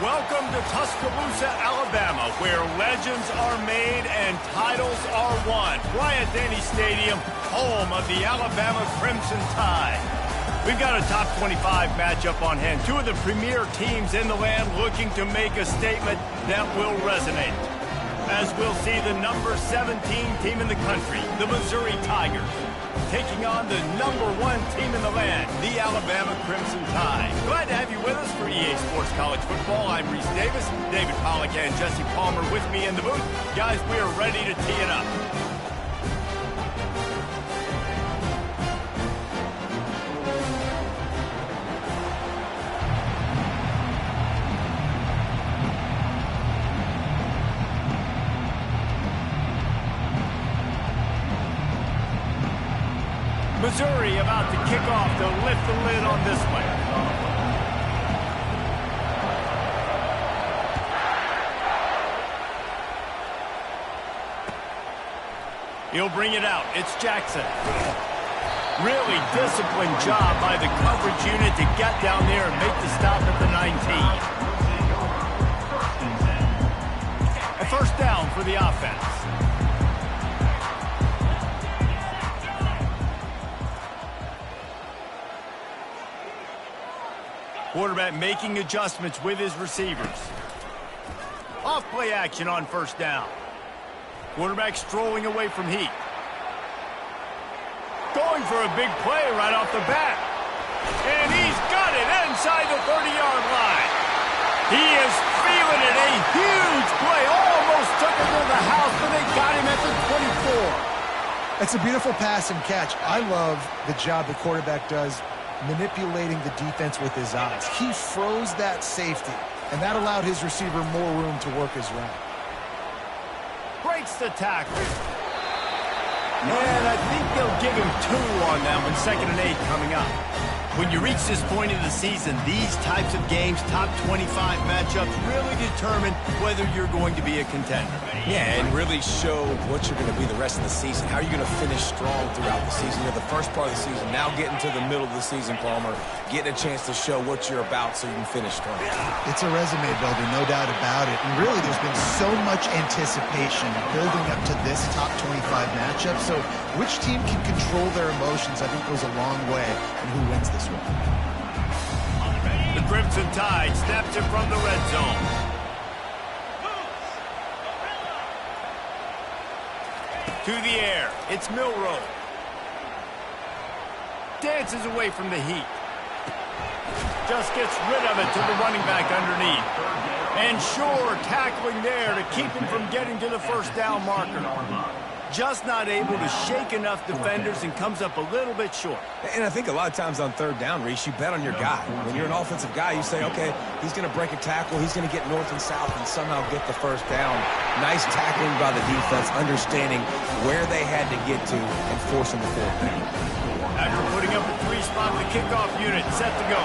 Welcome to Tuscaloosa, Alabama, where legends are made and titles are won. Bryant-Denny Stadium, home of the Alabama Crimson Tide. We've got a top 25 matchup on hand. Two of the premier teams in the land looking to make a statement that will resonate. As we'll see the number 17 team in the country, the Missouri Tigers, taking on the number 1 team in the land, the Alabama Crimson Tide. Glad to have you with us for EA Sports College Football. I'm Reese Davis, David Pollack and Jesse Palmer with me in the booth. Guys, we are ready to tee it up. Missouri about to kick off to lift the lid on this one. He'll bring it out. It's Jackson. Really disciplined job by the coverage unit to get down there and make the stop at the 19. A first down for the offense. Quarterback making adjustments with his receivers. Off play action on first down. Quarterback strolling away from heat. Going for a big play right off the bat. And he's got it inside the 30-yard line. He is feeling it. A huge play. Almost took him to the house, but they got him at the 24. It's a beautiful pass and catch. I love the job the quarterback does manipulating the defense with his eyes. He froze that safety, and that allowed his receiver more room to work his route. Breaks the tackle. And I think they'll give him 2 on that one. 2nd and 8 coming up. When you reach this point in the season, these types of games, top 25 matchups, really determine whether you're going to be a contender. Yeah, and really show what you're going to be the rest of the season. How are you going to finish strong throughout the season? You're the first part of the season, now getting to the middle of the season, Palmer, getting a chance to show what you're about so you can finish strong. It's a resume builder, no doubt about it. And really, there's been so much anticipation building up to this top 25 matchup. So which team can control their emotions, I think, goes a long way in who wins this one. The Crimson Tide snaps it from the red zone. To the air, it's Milroe. Dances away from the heat. Just gets rid of it to the running back underneath. And sure, tackling there to keep him from getting to the first down marker. Just not able to shake enough defenders and comes up a little bit short. And I think a lot of times on third down, Reese, you bet on your guy. When you're an offensive guy, you say, okay, he's going to break a tackle, he's going to get north and south and somehow get the first down. Nice tackling by the defense, understanding where they had to get to and forcing the fourth down. After putting up a 3-spot, the kickoff unit set to go.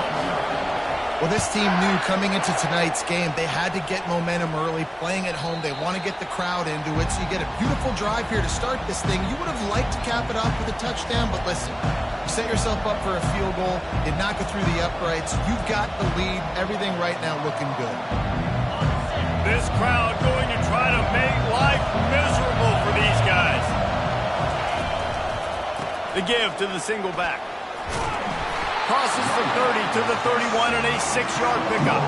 Well, this team knew coming into tonight's game they had to get momentum early, playing at home. They want to get the crowd into it, so you get a beautiful drive here to start this thing. You would have liked to cap it off with a touchdown, but listen, you set yourself up for a field goal, did not go through the uprights. You've got the lead, everything right now looking good. This crowd going to try to make life miserable for these guys. The give to the single back. Crosses the 30 to the 31 and a 6-yard pickup.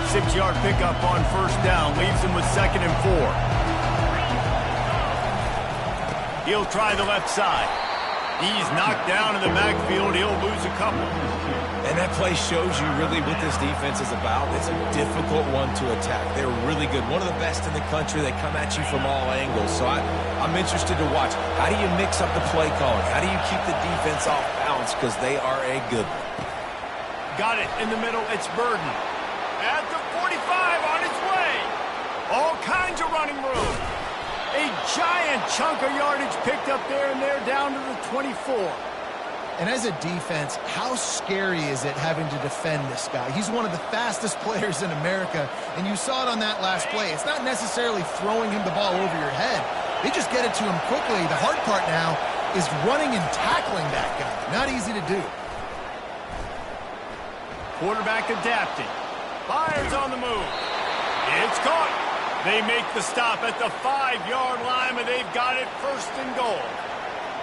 Six-yard pickup on first down leaves him with 2nd and 4. He'll try the left side. He's knocked down in the backfield. He'll lose a couple. And that play shows you really what this defense is about. It's a difficult one to attack. They're really good. One of the best in the country. They come at you from all angles. So I'm interested to watch. How do you mix up the play calling? How do you keep the defense off balance? Because they are a good one. Got it in the middle. It's Burden. At the 45 on its way. All kinds of running room. A giant chunk of yardage picked up there, and they're down to the 24. And as a defense, how scary is it having to defend this guy? He's one of the fastest players in America, and you saw it on that last play. It's not necessarily throwing him the ball over your head. They just get it to him quickly. The hard part now is running and tackling that guy. Not easy to do. Quarterback adapting. Fires on the move. It's caught. They make the stop at the 5-yard line, but they've got it first and goal.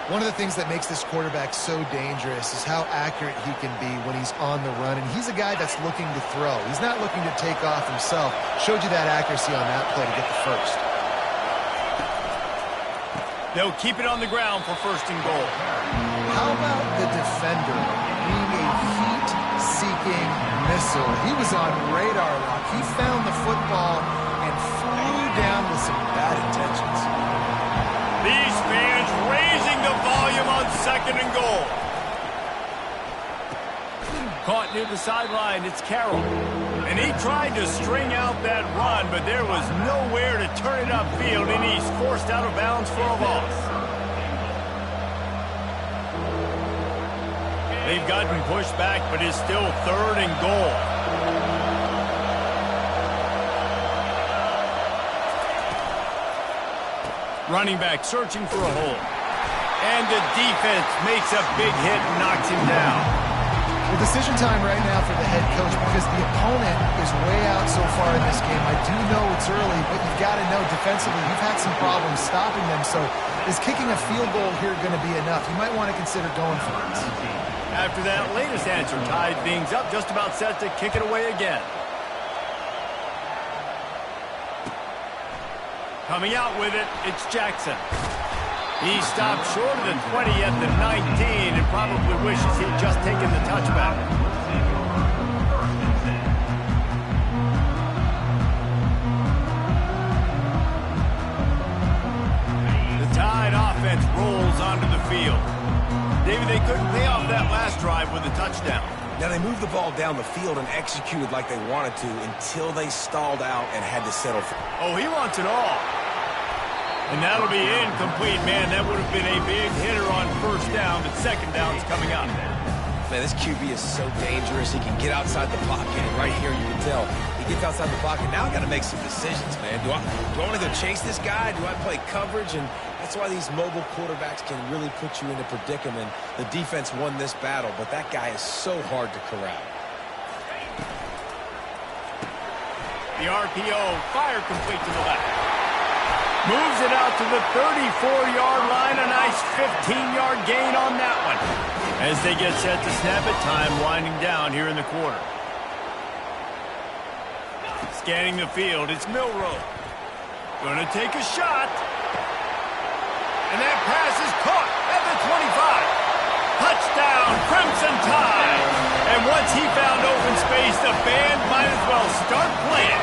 One of the things that makes this quarterback so dangerous is how accurate he can be when he's on the run. And he's a guy that's looking to throw. He's not looking to take off himself. Showed you that accuracy on that play to get the first. They'll keep it on the ground for first and goal. How about the defender being a heat-seeking missile? He was on radar lock. He found the football and flew down with some bad intentions. These fans raising the volume on second and goal. Caught near the sideline, it's Carroll. And he tried to string out that run, but there was nowhere to turn it upfield, and he's forced out of bounds for a loss. They've gotten pushed back, but it's still third and goal. Running back searching for a hole. And the defense makes a big hit and knocks him down. Well, decision time right now for the head coach because the opponent is way out so far in this game. I do know it's early, but you've got to know defensively you've had some problems stopping them. So is kicking a field goal here going to be enough? You might want to consider going for it. After that latest answer tied things up, just about set to kick it away again. Coming out with it, it's Jackson. He stopped short of the 20 at the 19 and probably wishes he'd just taken the touchback. The Tide offense rolls onto the field. David, they couldn't pay off that last drive with a touchdown. Now, they moved the ball down the field and executed like they wanted to until they stalled out and had to settle for it. Oh, he wants it all. And that'll be incomplete, man. That would have been a big hitter on first down, but second down's coming up. Man, this QB is so dangerous. He can get outside the pocket, and right here you can tell he gets outside the pocket. Now I got to make some decisions, man. Do I want to go chase this guy? Do I play coverage? And that's why these mobile quarterbacks can really put you in a predicament. The defense won this battle, but that guy is so hard to corral. The RPO, fire complete to the left. Moves it out to the 34-yard line. A nice 15-yard gain on that one. As they get set to snap it, time winding down here in the quarter. Scanning the field, it's Milroe. Gonna take a shot. And that pass is caught at the 25. Touchdown, Crimson Tide. And once he found open space, the band might as well start playing.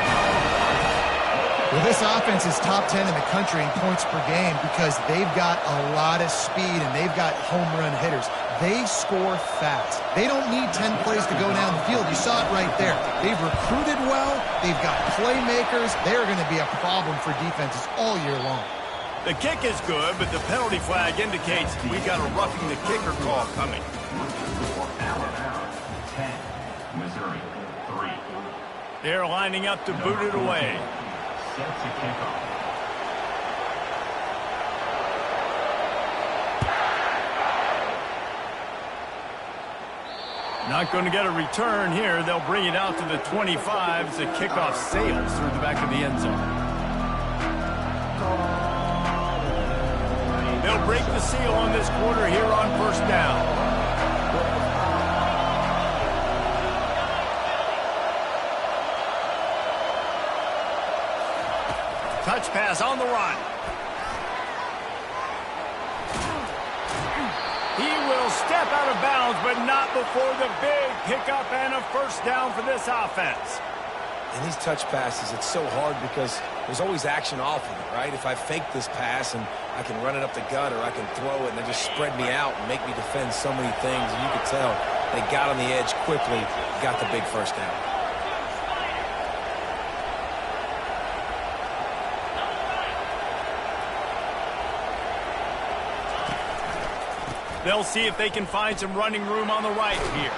Well, this offense is top 10 in the country in points per game because they've got a lot of speed and they've got home run hitters. They score fast. They don't need 10 plays to go down the field. You saw it right there. They've recruited well. They've got playmakers. They're going to be a problem for defenses all year long. The kick is good, but the penalty flag indicates we've got a roughing the kicker call coming. They're lining up to boot it away. Set to kick off. Not going to get a return here. They'll bring it out to the 25 as the kickoff sails through the back of the end zone. They'll break the seal on this quarter here on first down. Touch pass on the run. He will step out of bounds, but not before the big pickup and a first down for this offense. In these touch passes, it's so hard because there's always action off of it, right? If I fake this pass and I can run it up the gut or I can throw it and they just spread me out and make me defend so many things, and you can tell they got on the edge quickly, got the big first down. They'll see if they can find some running room on the right here.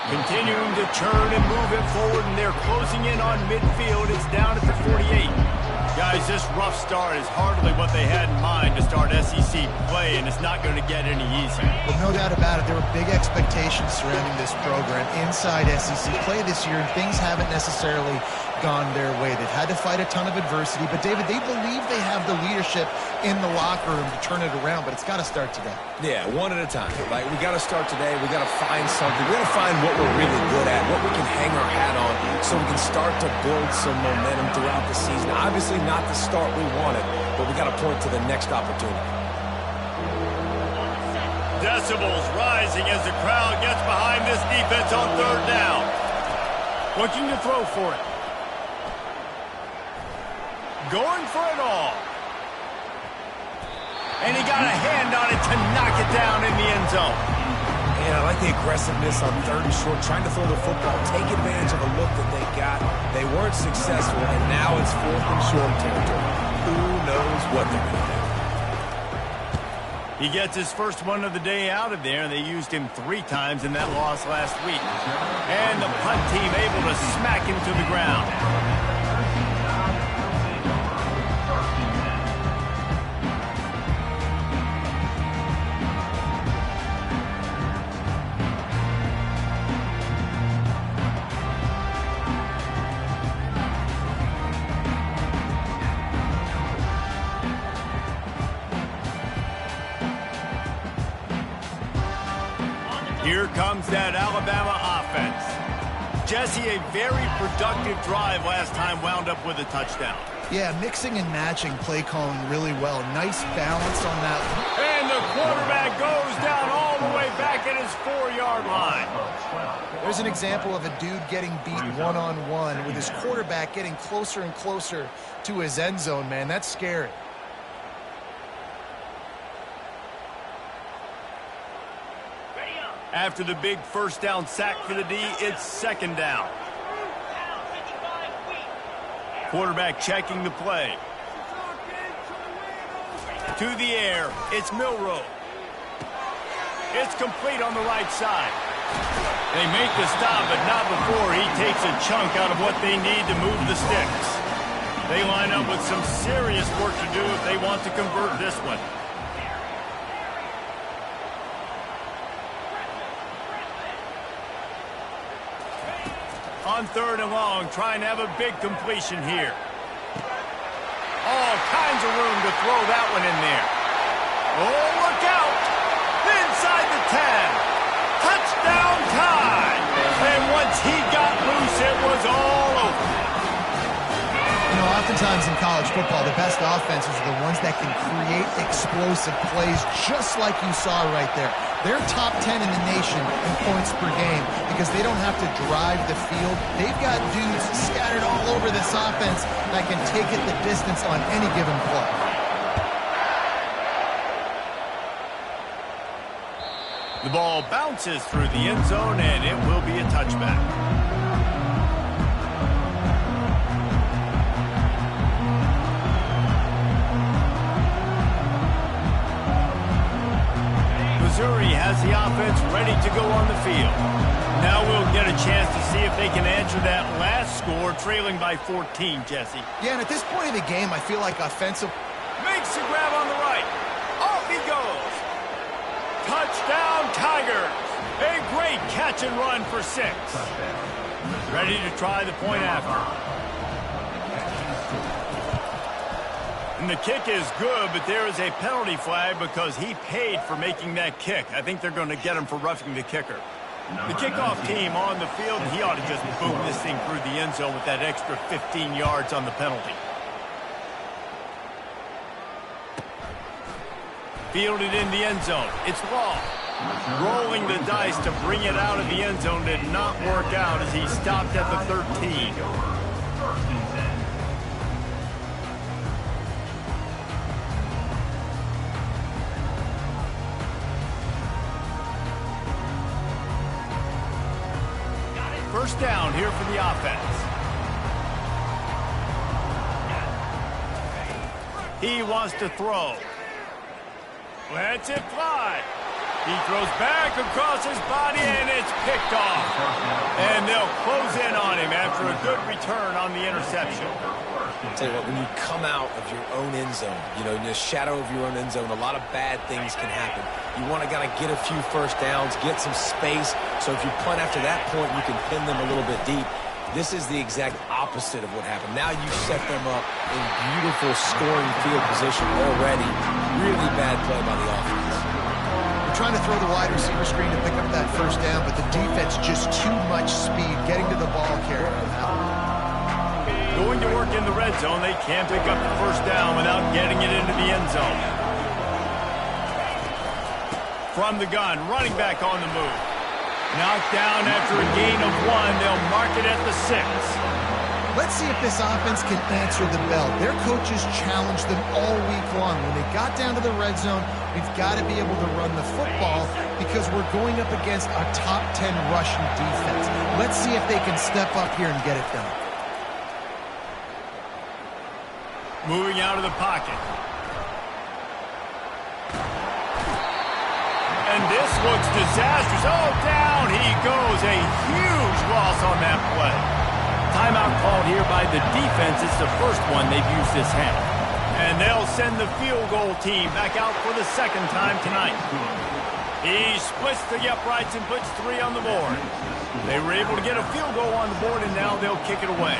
Continuing to churn and move it forward, and they're closing in on midfield. It's down at the 48. Guys, this rough start is hardly what they had in mind to start SEC play, and it's not going to get any easier. Well, no doubt about it. There were big expectations surrounding this program inside SEC play this year, and things haven't necessarily gone their way. They've had to fight a ton of adversity, but David, they believe they have the leadership in the locker room to turn it around, but it's got to start today. Yeah, one at a time. Like, we got to start today. We got to find something. We got to find what we're really good at, what we can hang our hat on, so we can start to build some momentum throughout the season. Obviously, not the start we wanted, but we got to point to the next opportunity. Decibels rising as the crowd gets behind this defense on third down. Looking to throw for it. Going for it all. And he got a hand on it to knock it down in the end zone. And I like the aggressiveness on third and short, trying to throw the football, take advantage of a look that they got. They weren't successful, and now it's fourth and short territory. Who knows what they're going to do? He gets his first one of the day out of there, and they used him 3 times in that loss last week. And the punt team able to smack him to the ground. Here comes that Alabama offense. Jesse, a very productive drive last time wound up with a touchdown. Yeah, mixing and matching play calling really well. Nice balance on that one. And the quarterback goes down all the way back at his 4-yard line. There's an example of a dude getting beat one-on-one with his quarterback getting closer and closer to his end zone, man. That's scary. After the big first down sack for the D, it's second down. Quarterback checking the play. To the air, it's Milroe. It's complete on the right side. They make the stop, but not before he takes a chunk out of what they need to move the sticks. They line up with some serious work to do if they want to convert this one. On third and long, trying to have a big completion here. All kinds of room to throw that one in there. Oh, look out! Inside the 10. Touchdown time! And once he got loose, it was all over. You know, oftentimes in college football, the best offenses are the ones that can create explosive plays just like you saw right there. They're top 10 in the nation in points per game because they don't have to drive the field. They've got dudes scattered all over this offense that can take it the distance on any given play. The ball bounces through the end zone, and it will be a touchback. Missouri has the offense ready to go on the field. Now we'll get a chance to see if they can answer that last score, trailing by 14, Jesse. Yeah, and at this point of the game, I feel like offensive... Makes the grab on the right. Off he goes. Touchdown, Tigers. A great catch and run for 6. Ready to try the point after. And the kick is good, but there is a penalty flag because he paid for making that kick. I think they're going to get him for roughing the kicker. The kickoff team on the field, and he ought to just boom this thing through the end zone with that extra 15 yards on the penalty. Fielded in the end zone. It's Law. Rolling the dice to bring it out of the end zone did not work out as he stopped at the 13. First down here for the offense. He wants to throw. Lets it fly. He throws back across his body, and it's picked off. And they'll close in on him after a good return on the interception. I'll tell you what, when you come out of your own end zone, in the shadow of your own end zone, a lot of bad things can happen. You want to kind of get a few first downs, get some space, so if you punt after that point, you can pin them a little bit deep. This is the exact opposite of what happened. Now you set them up in beautiful scoring field position already. Really bad play by the offense. They're trying to throw the wide receiver screen to pick up that first down, but the defense just too much speed getting to the ball carrier on that one. Going to work in the red zone, they can't pick up the first down without getting it into the end zone. From the gun, running back on the move. Knocked down after a gain of 1. They'll mark it at the 6. Let's see if this offense can answer the bell. Their coaches challenged them all week long. When they got down to the red zone, we've got to be able to run the football because we're going up against a top 10 rushing defense. Let's see if they can step up here and get it done. Moving out of the pocket. And this looks disastrous. Oh, down he goes. A huge loss on that play. Timeout called here by the defense. It's the first one they've used this half. And they'll send the field goal team back out for the second time tonight. He splits the uprights and puts 3 on the board. They were able to get a field goal on the board, and now they'll kick it away.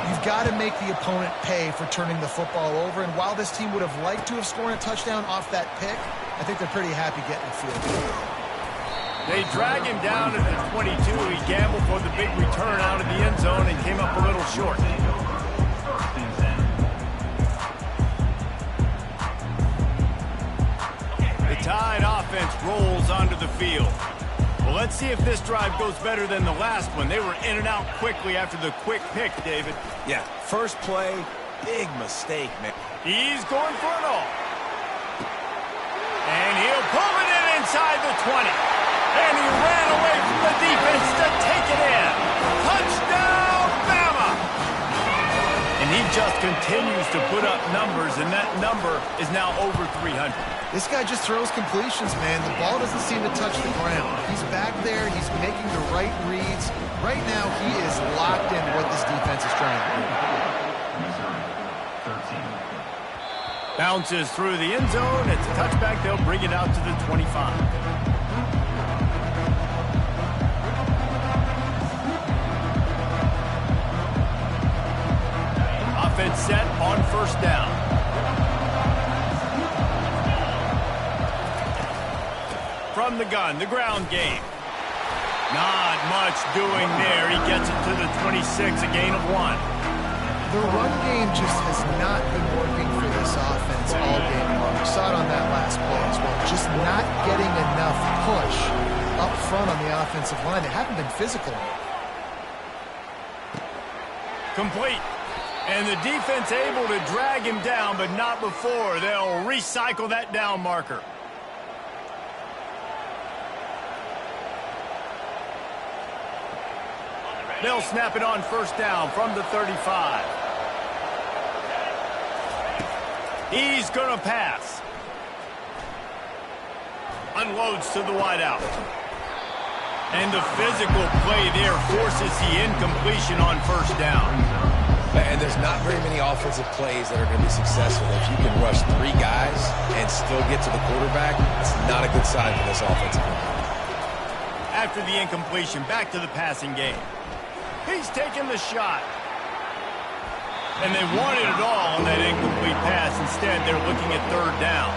You've got to make the opponent pay for turning the football over, and while this team would have liked to have scored a touchdown off that pick, I think they're pretty happy getting the field goal. They drag him down at the 22. He gambled for the big return out of the end zone and came up a little short. The Tide offense rolls onto the field. Well, let's see if this drive goes better than the last one. They were in and out quickly after the quick pick, David. Yeah, first play, big mistake, man. He's going for it all. And he'll pull it in inside the 20. And he ran away from the defense to take it in. Touchdown, Bama! And he just continues to put up numbers, and that number is now over 300. This guy just throws completions, man. The ball doesn't seem to touch the ground. He's back there. He's making the right reads. Right now, he is locked in what this defense is trying to do. Bounces through the end zone. It's a touchback. They'll bring it out to the 25. Offense set on first down. From the gun, the ground game. Not much doing there. He gets it to the 26, a gain of 1. The run game just has not been working for this offense all game long. We saw it on that last play as well. Just not getting enough push up front on the offensive line. They haven't been physical. Complete. And the defense able to drag him down, but not before. They'll recycle that down marker. They'll snap it on first down from the 35. He's going to pass. Unloads to the wideout. And the physical play there forces the incompletion on first down. And there's not very many offensive plays that are going to be successful. If you can rush 3 guys and still get to the quarterback, it's not a good sign for this offensive line. After the incompletion, back to the passing game. He's taking the shot. And they wanted it all on that incomplete pass. Instead, they're looking at third down.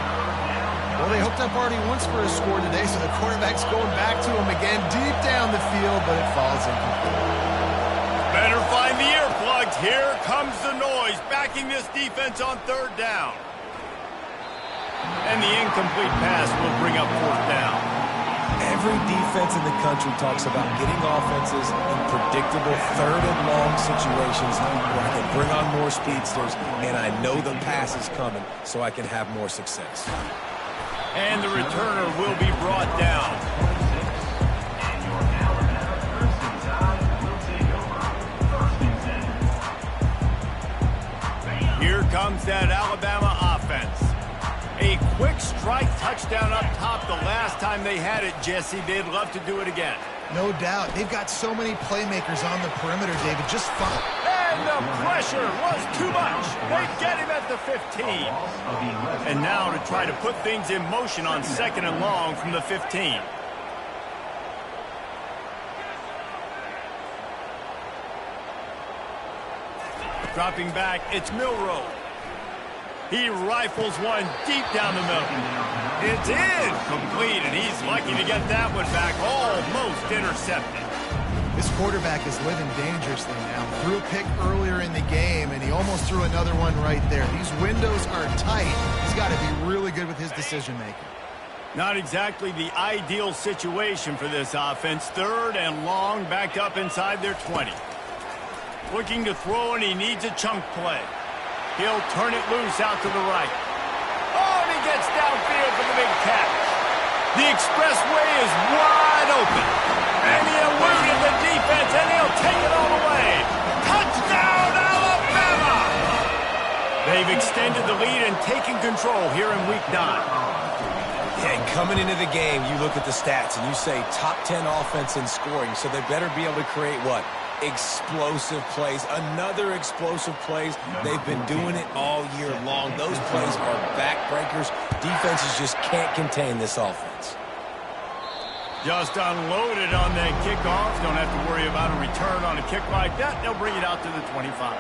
Well, they hooked up already once for a score today, so the quarterback's going back to him again deep down the field, but it falls incomplete. Better find the earplugs. Here comes the noise, backing this defense on third down. And the incomplete pass will bring up fourth down. Every defense in the country talks about getting offenses in predictable third and long situations where I can bring on more speedsters, and I know the pass is coming, so I can have more success. And the returner will be brought down. Here comes that Alabama offense. A quick strike. strike touchdown up top the last time they had it, Jesse. They'd love to do it again. No doubt. They've got so many playmakers on the perimeter, David. Just fun. And the pressure was too much. They get him at the 15. And now to try to put things in motion on 2nd and long from the 15. Dropping back, it's Milroe. He rifles one deep down the middle. It's incomplete, and he's lucky to get that one back. Almost intercepted. This quarterback is living dangerously now. Threw a pick earlier in the game, and he almost threw another one right there. These windows are tight. He's got to be really good with his decision-making. Not exactly the ideal situation for this offense. 3rd and long, backed up inside their 20. Looking to throw, and he needs a chunk play. He'll turn it loose out to the right. Oh, and he gets downfield for the big catch. The expressway is wide open. And he eluded the defense, and he'll take it all the way. Touchdown, Alabama! They've extended the lead and taken control here in Week 9. Yeah, coming into the game, you look at the stats, and you say top 10 offense in scoring, so they better be able to create what? Explosive plays. Another explosive plays. They've been doing it all year long. Those plays are backbreakers. Defenses just can't contain this offense. Just unloaded on that kickoff. Don't have to worry about a return on a kick like that. They'll bring it out to the 25.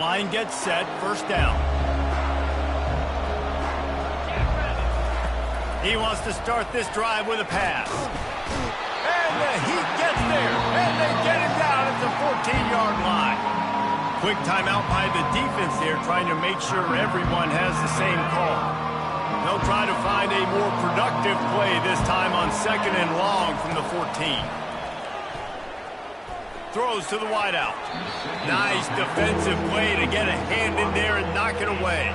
Line gets set, 1st down. He wants to start this drive with a pass. And the Heat gets there, and they get him down at the 14-yard line. Quick timeout by the defense there, trying to make sure everyone has the same call. They'll try to find a more productive play this time on 2nd and long from the 14. Throws to the wideout. Nice defensive play to get a hand in there and knock it away.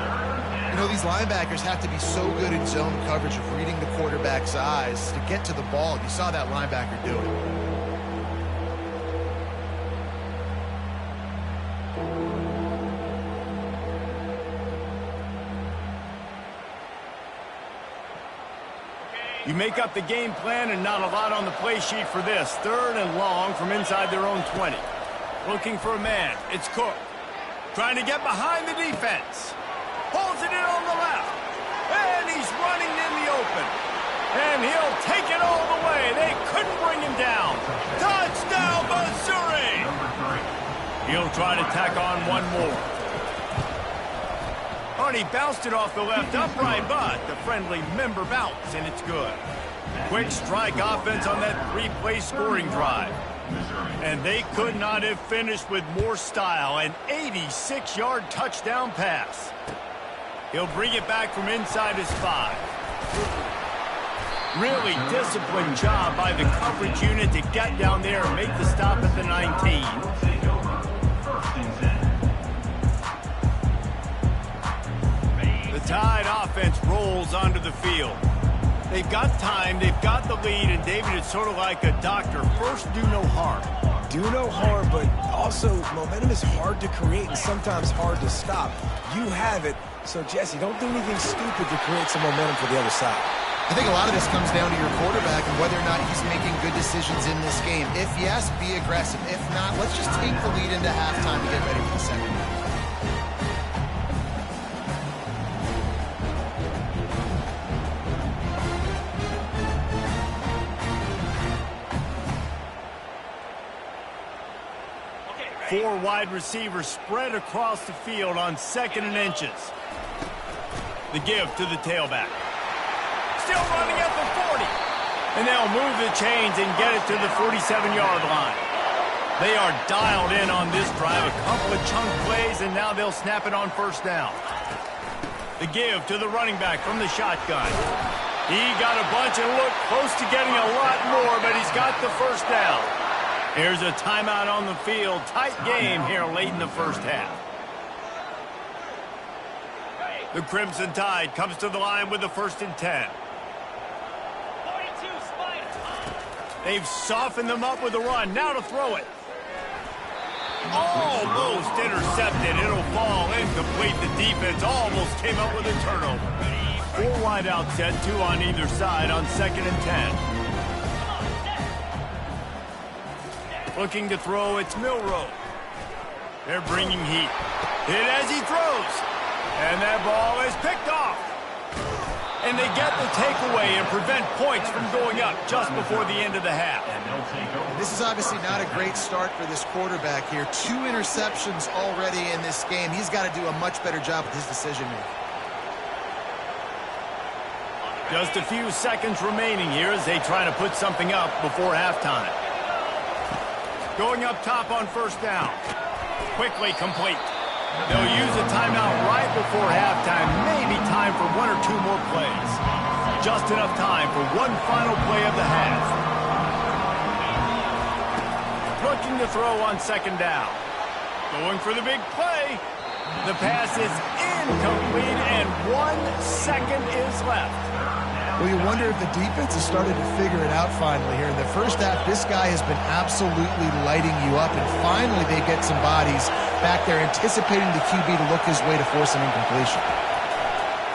You know, these linebackers have to be so good in zone coverage of reading the quarterback's eyes to get to the ball. You saw that linebacker do it. You make up the game plan and not a lot on the play sheet for this. 3rd and long from inside their own 20. Looking for a man. It's Cook. Trying to get behind the defense. Pulls it in on the left. And he's running in the open. And he'll take it all the way. They couldn't bring him down. Touchdown, Missouri! He'll try to tack on one more. Oh, and he bounced it off the left upright, but the friendly member bounced, and it's good. Quick strike offense on that 3-play scoring drive. And they could not have finished with more style. An 86-yard touchdown pass. He'll bring it back from inside his 5. Really disciplined job by the coverage unit to get down there and make the stop at the 19. The Tide offense rolls onto the field. They've got time, they've got the lead, and David, it's sort of like a doctor. First, do no harm. Do no harm, but also momentum is hard to create and sometimes hard to stop. You have it, so Jesse, don't do anything stupid to create some momentum for the other side. I think a lot of this comes down to your quarterback and whether or not he's making good decisions in this game. If yes, be aggressive. If not, let's just take the lead into halftime to get ready for the second half. Four wide receivers spread across the field on 2nd and inches. The give to the tailback. Still running at the 40. And they'll move the chains and get it to the 47-yard line. They are dialed in on this drive. A couple of chunk plays, and now they'll snap it on 1st down. The give to the running back from the shotgun. He got a bunch and looked close to getting a lot more, but he's got the 1st down. Here's a timeout on the field. Tight game here late in the 1st half. The Crimson Tide comes to the line with the 1st and 10. They've softened them up with a run. Now to throw it. Almost intercepted. It'll fall incomplete. The defense almost came up with a turnover. 4 wide out set, 2 on either side on 2nd and 10. Looking to throw, it's Milroe. They're bringing heat. Hit as he throws. And that ball is picked off. And they get the takeaway and prevent points from going up just before the end of the half. This is obviously not a great start for this quarterback here. 2 interceptions already in this game. He's got to do a much better job with his decision-making. Just a few seconds remaining here as they try to put something up before halftime. Going up top on 1st down. Quickly complete. They'll use a timeout right before halftime. Maybe time for 1 or 2 more plays. Just enough time for one final play of the half. Looking to throw on 2nd down. Going for the big play. The pass is incomplete and 1 second is left. Well, you wonder if the defense has started to figure it out finally here. In the first half, this guy has been absolutely lighting you up, and finally they get some bodies back there anticipating the QB to look his way to force an incompletion.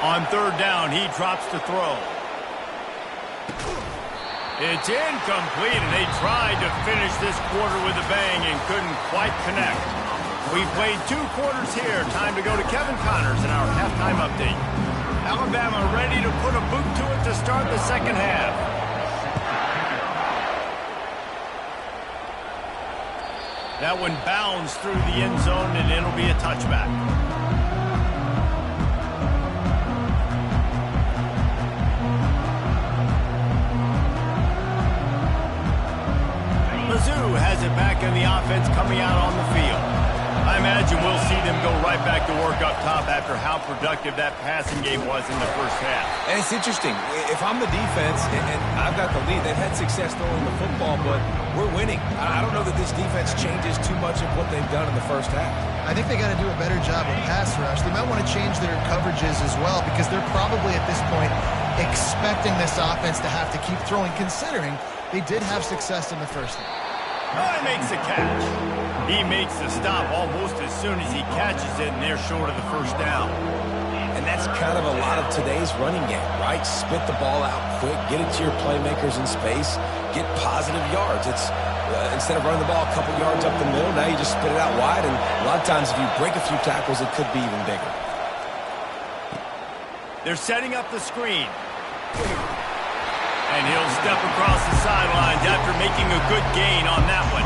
On 3rd down, he drops to throw. It's incomplete, and they tried to finish this quarter with a bang and couldn't quite connect. We've played 2 quarters here. Time to go to Kevin Connors in our halftime update. Alabama ready to put a boot to it to start the 2nd half. That one bounds through the end zone, and it'll be a touchback. Mizzou has it back in the offense coming out on the field. I imagine we'll see them go right back to work up top after how productive that passing game was in the first half. And it's interesting. If I'm the defense and I've got the lead, they've had success throwing the football, but we're winning. I don't know that this defense changes too much of what they've done in the first half. I think they got to do a better job of pass rush. They might want to change their coverages as well because they're probably at this point expecting this offense to have to keep throwing, considering they did have success in the first half. Oh, he makes the catch. He makes the stop almost as soon as he catches it, and they're short of the 1st down. And that's kind of a lot of today's running game, right? Spit the ball out quick, get it to your playmakers in space, get positive yards. It's instead of running the ball a couple yards up the middle, now you just spit it out wide, and a lot of times if you break a few tackles, it could be even bigger. They're setting up the screen. And he'll step across the sidelines after making a good gain on that one.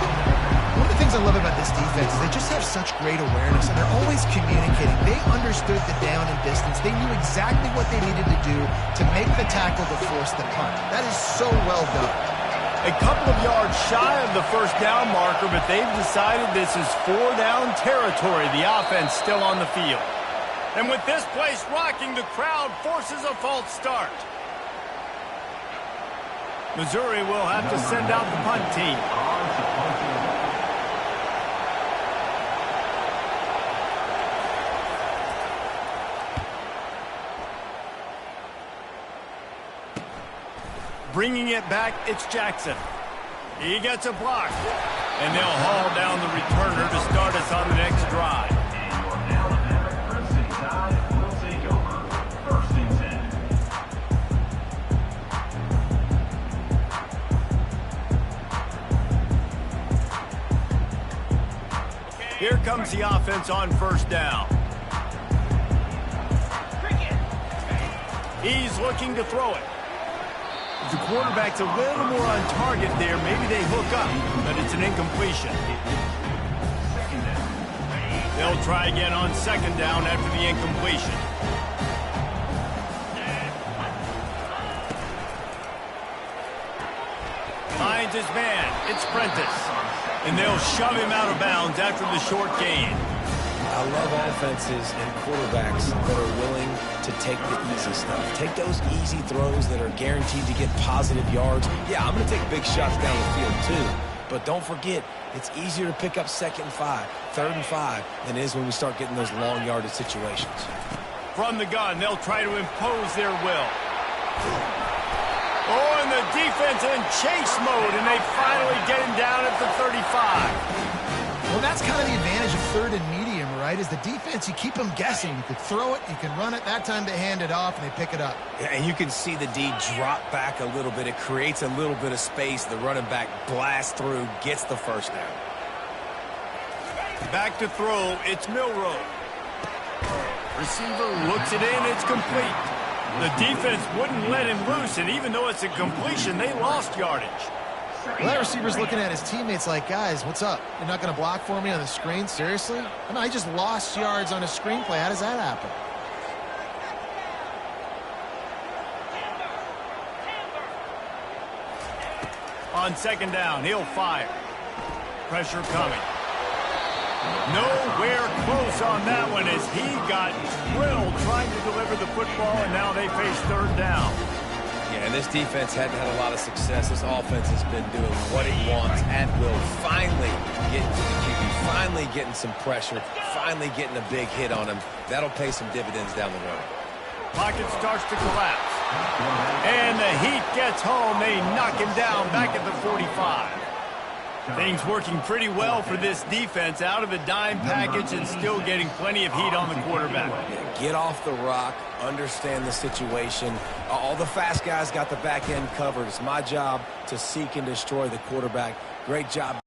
One of the things I love about this defense is they just have such great awareness, and they're always communicating. They understood the down and distance. They knew exactly what they needed to do to make the tackle to force the punt. That is so well done. A couple of yards shy of the 1st down marker, but they've decided this is 4 down territory. The offense still on the field. And with this place rocking, the crowd forces a false start. Missouri will have to send out the punt team. Bringing it back, it's Jackson. He gets a block. And they'll haul down the returner to start us on the next drive. Here comes the offense on 1st down. He's looking to throw it. If the quarterback's a little more on target there, maybe they hook up, but it's an incompletion. They'll try again on 2nd down after the incompletion. Finds his man. It's Prentice. And they'll shove him out of bounds after the short gain. I love offenses and quarterbacks that are willing to take the easy stuff. Take those easy throws that are guaranteed to get positive yards. Yeah, I'm going to take big shots down the field too. But don't forget, it's easier to pick up 2nd and 5, 3rd and 5 than it is when we start getting those long yardage situations. From the gun, they'll try to impose their will. Oh, and the defense in chase mode, and they finally get him down at the 35. Well, that's kind of the advantage of third and medium, right? Is the defense, you keep them guessing. You could throw it, you can run it. That time they hand it off, and they pick it up. Yeah, and you can see the D drop back a little bit. It creates a little bit of space. The running back blasts through, gets the first down. Back to throw, it's Milroe. Receiver looks it in, it's complete. The defense wouldn't let him loose, and even though it's a completion, they lost yardage. Well, that receiver's looking at his teammates like, guys, what's up? You're not going to block for me on the screen? Seriously? I mean, I just lost yards on a screenplay. How does that happen? On second down, he'll fire. Pressure coming. Nowhere close on that one as he got drilled trying to deliver the football, and now they face third down. Yeah, and this defense hadn't had a lot of success. This offense has been doing what it wants and will finally get to the QB, finally getting some pressure, finally getting a big hit on him. That'll pay some dividends down the road. Pocket starts to collapse. And the heat gets home. They knock him down back at the 45. Things working pretty well for this defense, out of the dime package and still getting plenty of heat on the quarterback. Yeah, get off the rock, understand the situation. All the fast guys got the back end covered. It's my job to seek and destroy the quarterback. Great job.